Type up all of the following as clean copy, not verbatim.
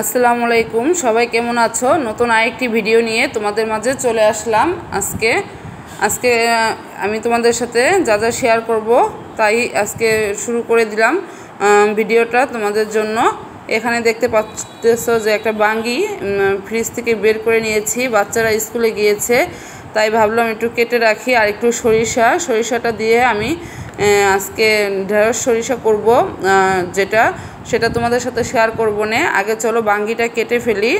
আসসালামু আলাইকুম, সবাই কেমন আছো? নতুন আরেকটি ভিডিও নিয়ে তোমাদের মাঝে চলে আসলাম। আজকে আমি তোমাদের সাথে যা যা শেয়ার করব তাই আজকে শুরু করে দিলাম ভিডিওটা তোমাদের জন্য। এখানে দেখতে পাচ্ছো যে একটা বাঙ্গি ফ্রিজ থেকে বের করে নিয়েছি, বাচ্চারা স্কুলে গিয়েছে তাই ভাবলাম একটু কেটে রাখি। আর একটু সরিষাটা দিয়ে আমি আজকে ঢেঁড়স সরিষা করব, সেটা তোমাদের সাথে শেয়ার করব না। আগে চলো বাঙ্গিটা কেটে ফেলি,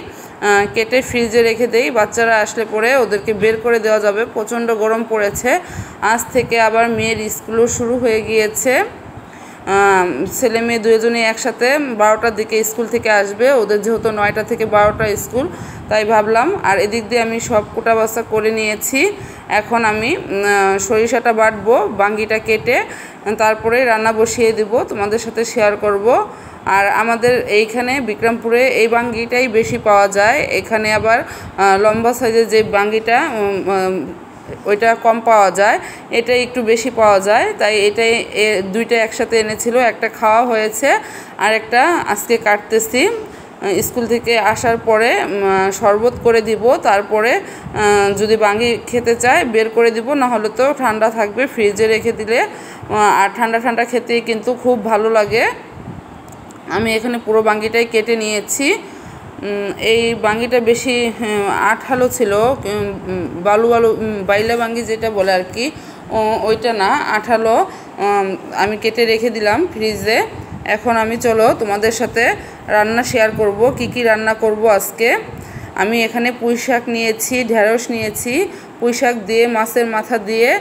কেটে ফ্রিজে রেখে দেই। বাচ্চারা আসলে পরে ওদেরকে বের করে দেওয়া যাবে। প্রচণ্ড গরম পড়েছে, আজ থেকে আবার মেয়ের স্কুলও শুরু হয়ে গিয়েছে। ছেলে মেয়ে দুজনেই একসাথে 12টার দিকে স্কুল থেকে আসবে, ওদের যেহেতু 9টা থেকে 12টা স্কুল, তাই ভাবলাম। আর এদিক দিয়ে আমি সব কোটা বাছা করে নিয়েছি। এখন আমি সরিষাটা বাটবো, বাঙ্গিটা কেটে তারপরে রান্না বসিয়ে দিব, তোমাদের সাথে শেয়ার করব। আর আমাদের এইখানে বিক্রমপুরে এই বাঙ্গিটাই বেশি পাওয়া যায়। এখানে আবার লম্বা সাইজের যে বাঙ্গিটা ওইটা কম পাওয়া যায়, এটাই একটু বেশি পাওয়া যায়। তাই এটাই দুইটা একসাথে এনেছিল, একটা খাওয়া হয়েছে আর একটা আজকে কাটতেছি। স্কুল থেকে আসার পরে শরবত করে দিব, তারপরে যদি বাঙ্গি খেতে চায় বের করে দিব, নাহলে তো ঠান্ডা থাকবে ফ্রিজে রেখে দিলে। আর ঠান্ডা ঠান্ডা খেতেই কিন্তু খুব ভালো লাগে। আমি এখানে পুরো বাঙ্গিটাই কেটে নিয়েছি। এই বাঙ্গিটা বেশি আঠালো ছিল, বাইলা বাঙ্গি যেটা বলে আর কি, ওইটা না, আঠালো। আমি কেটে রেখে দিলাম ফ্রিজে। এখন আমি চলো তোমাদের সাথে রান্না শেয়ার করব, কি রান্না করব আজকে। আমি এখানে পুঁই শাক নিয়েছি, ঢেঁড়স নিয়েছি। পুঁই শাক দিয়ে মাছের মাথা দিয়ে,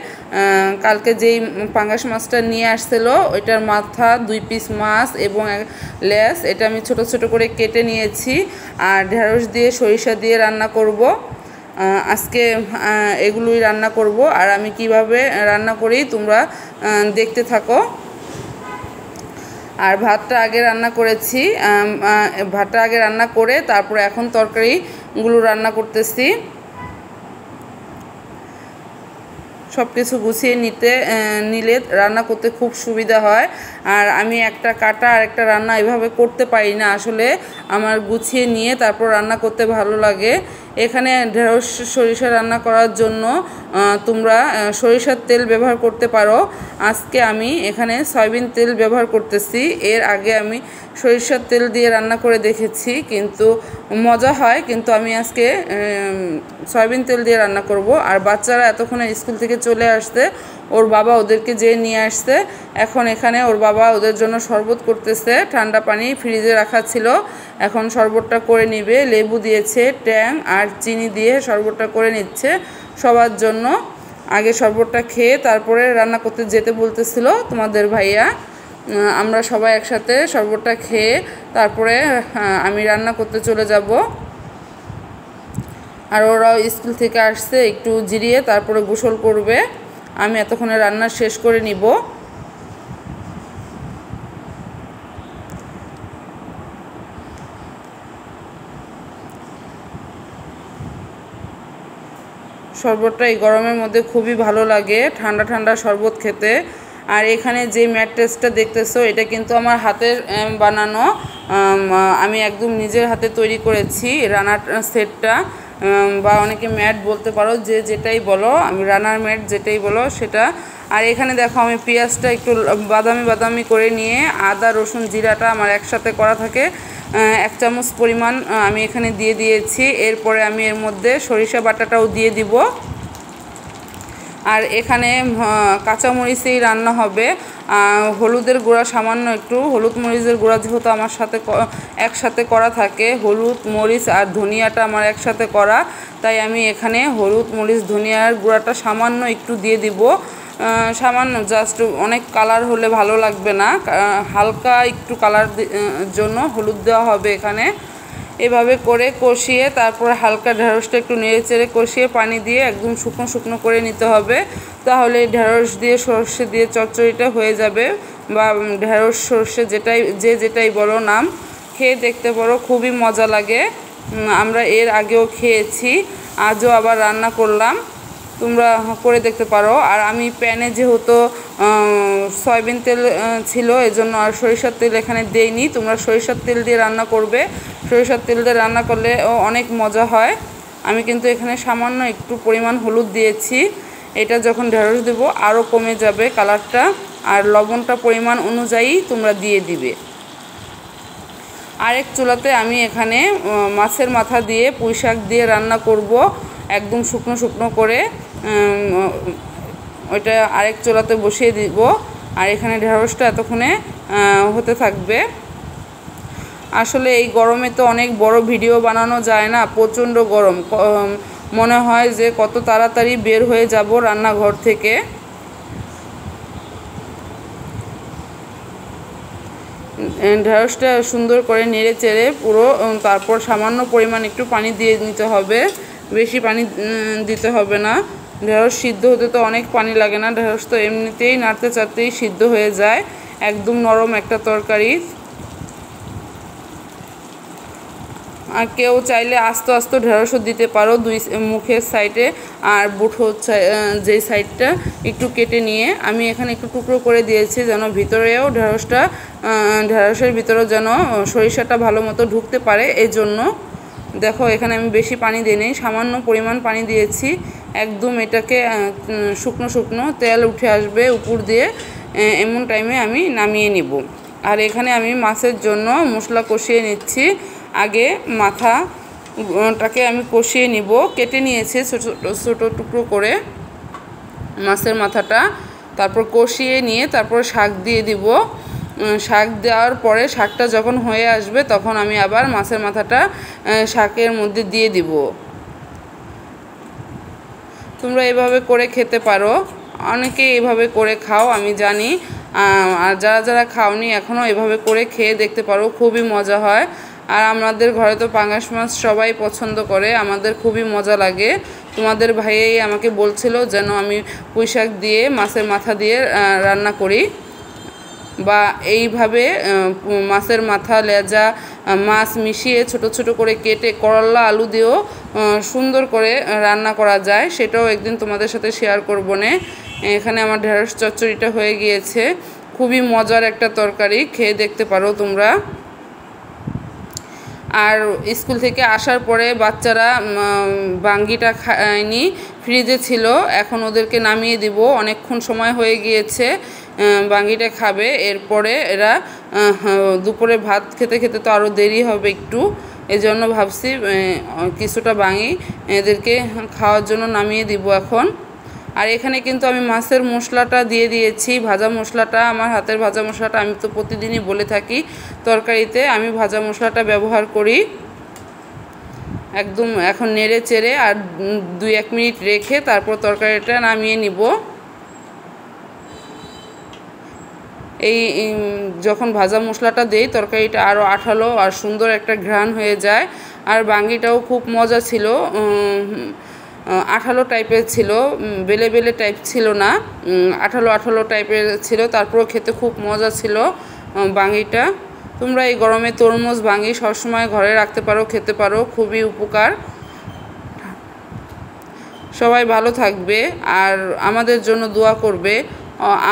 কালকে যেই পাঙ্গাস মাছটা নিয়ে আসছিল ওইটার মাথা, 2 পিস মাছ এবং লেজ, এটা আমি ছোট ছোট করে কেটে নিয়েছি। আর ঢেঁড়স দিয়ে সরিষা দিয়ে রান্না করব আজকে, এগুলোই রান্না করব। আর আমি কিভাবে রান্না করি তোমরা দেখতে থাকো। আর ভাতটা আগে রান্না করেছি, ভাতটা আগে রান্না করে তারপরে এখন তরকারিগুলো রান্না করতেছি। সব কিছু গুছিয়ে নিলে রান্না করতে খুব সুবিধা হয়। আর আমি একটা কাটা আর একটা রান্না এভাবে করতে পারি না, আসলে আমার গুছিয়ে নিয়ে তারপর রান্না করতে ভালো লাগে। এখানে ঢেঁড়স সরিষা রান্না করার জন্য তোমরা সরিষার তেল ব্যবহার করতে পারো। আজকে আমি এখানে সয়াবিন তেল ব্যবহার করতেছি। এর আগে আমি সরিষার তেল দিয়ে রান্না করে দেখেছি, কিন্তু মজা হয়, কিন্তু আমি আজকে সয়াবিন তেল দিয়ে রান্না করব। আর বাচ্চারা এতক্ষণে স্কুল থেকে চলে আসতে, ওর বাবা ওদেরকে যেয়ে নিয়ে আসছে। এখন এখানে ওর বাবা ওদের জন্য শরবত করতেছে, ঠান্ডা পানি ফ্রিজে রাখা ছিল, এখন শরবতটা করে নিবে। লেবু দিয়েছে, ট্যাং আর চিনি দিয়ে শরবতটা করে নিচ্ছে সবার জন্য। আগে শরবতটা খেয়ে তারপরে রান্না করতে যেতে বলতেছিল তোমাদের ভাইয়া। আমরা সবাই একসাথে শরবতটা খেয়ে তারপরে আমি রান্না করতে চলে যাব। আর ওরাও স্কুল থেকে আসছে, একটু জিরিয়ে তারপরে গোসল করবে। আমি এতক্ষণে রান্না শেষ করে নিব। শরবতটা এই গরমের মধ্যে খুবই ভালো লাগে, ঠান্ডা ঠান্ডা শরবত খেতে। আর এখানে যে ম্যাট্রেসটা দেখতেছো, এটা কিন্তু আমার হাতের বানানো, আমি একদম নিজের হাতে তৈরি করেছি রানার সেটটা, বা অনেকে ম্যাট বলতে পারো, যে যেটাই বলো, আমি রানার ম্যাট যেটাই বলো সেটা। আর এখানে দেখো আমি পেঁয়াজটা একটু বাদামি করে নিয়ে, আদা রসুন জিরাটা আমার একসাথে করা থাকে, 1 চামচ পরিমাণ আমি এখানে দিয়ে দিয়েছি। এরপরে আমি এর মধ্যে সরিষা বাটাটাও দিয়ে দিব। আর এখানে কাঁচামরিচেই রান্না হবে। হলুদের গুঁড়া সামান্য একটু, হলুদ মরিচের গুঁড়া যেহেতু আমার সাথে একসাথে করা থাকে, হলুদ মরিচ আর ধনিয়াটা আমার একসাথে করা, তাই আমি এখানে হলুদ মরিচ ধনিয়ার গুঁড়াটা সামান্য একটু দিয়ে দিব। সামান্য, জাস্ট অনেক কালার হলে ভালো লাগবে না, হালকা একটু কালার জন্য হলুদ দেওয়া হবে এখানে। এভাবে করে কষিয়ে তারপর হালকা ঢেঁড়সটা একটু নেড়েচেড়ে কষিয়ে পানি দিয়ে একদম শুকনো শুকনো করে নিতে হবে, তাহলে ঢেঁড়স দিয়ে সর্ষে দিয়ে চচ্চড়িটা হয়ে যাবে। বা ঢেঁড়স সর্ষে যেটাই বলো নাম, খেয়ে দেখতে পারো, খুবই মজা লাগে। আমরা এর আগেও খেয়েছি, আজও আবার রান্না করলাম, তোমরা করে দেখতে পারো। আর আমি প্যানে যেহেতু সয়াবিন তেল ছিল, এজন্য আর সরিষার তেল এখানে দেইনি। তোমরা সরিষার তেল দিয়ে রান্না করবে, সরিষার তেল দিয়ে রান্না করলে অনেক মজা হয়। আমি কিন্তু এখানে সামান্য একটু পরিমাণ হলুদ দিয়েছি। এটা যখন ঢেঁড়স দেব আরও কমে যাবে কালারটা, আর লবণটা পরিমাণ অনুযায়ী তোমরা দিয়ে দিবে। আরেক চুলাতে আমি এখানে মাছের মাথা দিয়ে পুঁই শাক দিয়ে রান্না করব, একদম শুকনো শুকনো করে। ওইটা আরেক চুলাতে বসিয়ে দিব, আর এখানে ঢেঁড়সটা এতক্ষণে হতে থাকবে। আসলে এই গরমে তো অনেক বড় ভিডিও বানানো যায় না, প্রচণ্ড গরম। মনে হয় যে কত তাড়াতাড়ি বের হয়ে যাব রান্নাঘর থেকে। ঢেঁড়সটা সুন্দর করে নেড়ে চেড়ে পুরো, তারপর সামান্য পরিমাণ একটু পানি দিয়ে নিতে হবে, বেশি পানি দিতে হবে না। ঢেঁড়স সিদ্ধ হতে তো অনেক পানি লাগে না, ঢেঁড়স তো এমনিতেই নাড়তে চাড়তেই সিদ্ধ হয়ে যায়, একদম নরম একটা তরকারি। আর কেউ চাইলে আস্তে আস্তে ঢেঁড়সও দিতে পারো দুই মুখের সাইডে, আর বুঠো যেই সাইডটা একটু কেটে নিয়ে আমি এখানে একটু টুকরো করে দিয়েছি, যেন ভিতরেও ঢেঁড়সের ভিতরেও যেন সরিষাটা ভালো মতো ঢুকতে পারে। এই জন্য দেখো এখানে আমি বেশি পানি দিইনি, সামান্য পরিমাণ পানি দিয়েছি। একদম এটাকে শুকনো শুকনো তেল উঠে আসবে উপর দিয়ে, এমন টাইমে আমি নামিয়ে নিব। আর এখানে আমি মাছের জন্য মশলা কষিয়ে নিচ্ছি। আগে মাথাটাকে আমি কষিয়ে নিব, কেটে নিয়েছি ছোটো টুকরো করে মাছের মাথাটা। তারপর কষিয়ে নিয়ে তারপর শাক দিয়ে দিব। শাক দেওয়ার পরে শাকটা যখন হয়ে আসবে তখন আমি আবার মাছের মাথাটা শাকের মধ্যে দিয়ে দিব। তোমরা এভাবে করে খেতে পারো, অনেকে এভাবে করে খাও আমি জানি। আর যারা যারা খাওনি এখনও এভাবে করে খেয়ে দেখতে পারো, খুবই মজা হয়। আর আমাদের ঘরে তো পাঙ্গাস মাছ সবাই পছন্দ করে, আমাদের খুবই মজা লাগে। তোমাদের ভাইয়াই আমাকে বলছিল যেন আমি পুঁই শাক দিয়ে মাছের মাথা দিয়ে রান্না করি, বা এইভাবে মাছের মাথা লেজা মাছ মিশিয়ে ছোট ছোট করে কেটে করলা আলু দিয়েও সুন্দর করে রান্না করা যায়, সেটাও একদিন তোমাদের সাথে শেয়ার করব নে। এখানে আমার ঢেঁড়স চচ্চড়িটা হয়ে গিয়েছে, খুবই মজার একটা তরকারি, খেয়ে দেখতে পারো তোমরা। আর স্কুল থেকে আসার পরে বাচ্চারা বাঙ্গিটা খায়নি, ফ্রিজে ছিল, এখন ওদেরকে নামিয়ে দিব, অনেকক্ষণ সময় হয়ে গিয়েছে, বাঙ্গিটা খাবে। এরপরে এরা দুপুরে ভাত খেতে খেতে তো আরও দেরি হবে একটু, এজন্য ভাবছি কিছুটা বাঙ্গি এদেরকে খাওয়ার জন্য নামিয়ে দিব এখন। আর এখানে কিন্তু আমি মাছের মশলাটা দিয়ে দিয়েছি, ভাজা মশলাটা, আমার হাতের ভাজা মশলাটা। আমি তো প্রতিদিনই বলে থাকি তরকারিতে আমি ভাজা মশলাটা ব্যবহার করি। একদম এখন নেড়ে চেড়ে আর 2-1 মিনিট রেখে তারপর তরকারিটা নামিয়ে নিব। এই যখন ভাজা মশলাটা দেই তরকারিটা আরও আঠালো আর সুন্দর একটা ঘ্রাণ হয়ে যায়। আর বাঙ্গিটাও খুব মজা ছিল, আঠালো টাইপের ছিল, বেলে বেলে টাইপ ছিল না, আঠালো আঠালো টাইপের ছিল, তারপরও খেতে খুব মজা ছিল বাঙ্গিটা। তোমরা এই গরমে তরমুজ বাঙ্গি সবসময় ঘরে রাখতে পারো, খেতে পারো, খুবই উপকার। সবাই ভালো থাকবে আর আমাদের জন্য দোয়া করবে,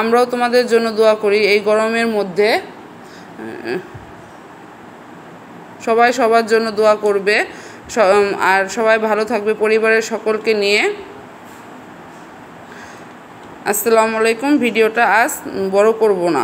আমরাও তোমাদের জন্য দোয়া করি এই গরমের মধ্যে। সবাই সবার জন্য দোয়া করবে, আর সবাই ভালো থাকবে পরিবারের সকলকে নিয়ে। আসসালামু আলাইকুম। ভিডিওটা আজ বড় করব না।